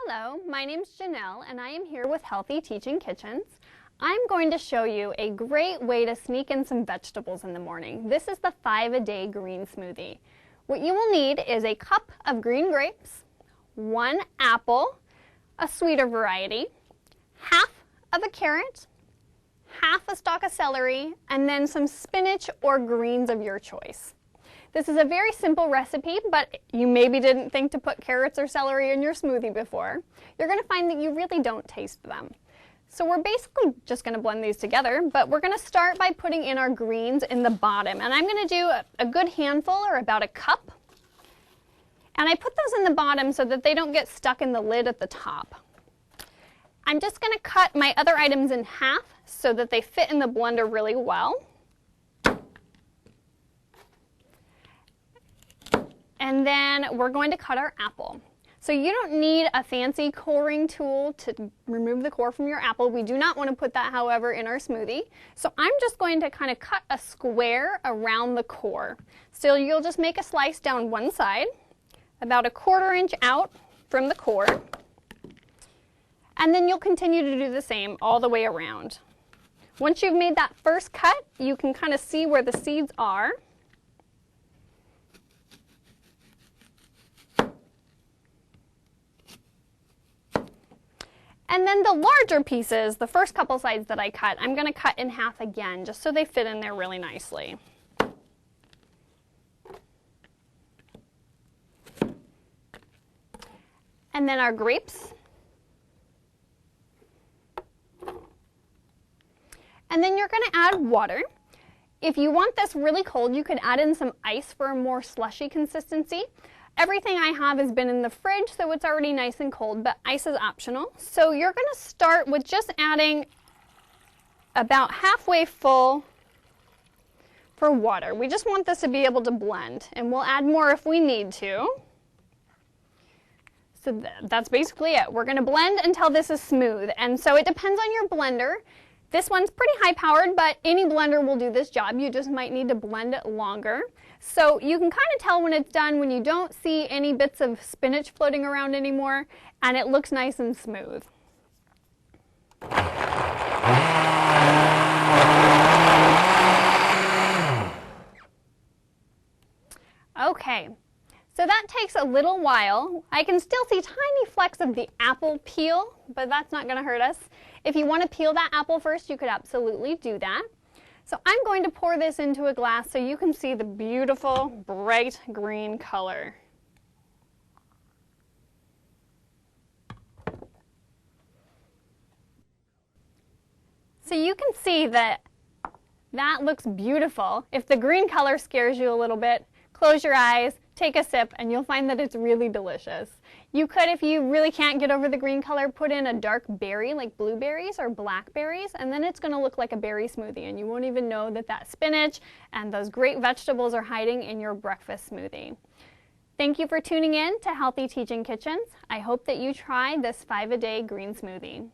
Hello, my name's Janelle and I am here with Healthy Teaching Kitchens. I'm going to show you a great way to sneak in some vegetables in the morning. This is the 5-a-day green smoothie. What you will need is a cup of green grapes, 1 apple, a sweeter variety, half of a carrot, half a stalk of celery, and then some spinach or greens of your choice. This is a very simple recipe, but you maybe didn't think to put carrots or celery in your smoothie before. You're going to find that you really don't taste them. So we're basically just going to blend these together, but we're going to start by putting in our greens in the bottom. And I'm going to do a good handful, or about a cup. And I put those in the bottom so that they don't get stuck in the lid at the top. I'm just going to cut my other items in half so that they fit in the blender really well. And then we're going to cut our apple. So you don't need a fancy coring tool to remove the core from your apple. We do not want to put that, however, in our smoothie. So I'm just going to kind of cut a square around the core. So you'll just make a slice down one side, about 1/4 inch out from the core. And then you'll continue to do the same all the way around. Once you've made that first cut, you can kind of see where the seeds are. And then the larger pieces, the first couple sides that I cut, I'm going to cut in half again, just so they fit in there really nicely. And then our grapes. And then you're going to add water. If you want this really cold, you could add in some ice for a more slushy consistency. Everything I have has been in the fridge, so it's already nice and cold, but ice is optional. So you're going to start with just adding about halfway full for water. We just want this to be able to blend, and we'll add more if we need to. So that's basically it. We're going to blend until this is smooth, and so it depends on your blender. This one's pretty high powered, but any blender will do this job. You just might need to blend it longer. So you can kind of tell when it's done when you don't see any bits of spinach floating around anymore, and it looks nice and smooth. Okay, so that takes a little while. I can still see tiny flecks of the apple peel, but that's not going to hurt us. If you want to peel that apple first, you could absolutely do that. So I'm going to pour this into a glass so you can see the beautiful bright green color. So you can see that that looks beautiful. If the green color scares you a little bit, close your eyes, take a sip, and you'll find that it's really delicious. You could, if you really can't get over the green color, put in a dark berry like blueberries or blackberries, and then it's going to look like a berry smoothie, and you won't even know that that spinach and those great vegetables are hiding in your breakfast smoothie. Thank you for tuning in to Healthy Teaching Kitchens. I hope that you try this 5-a-day green smoothie.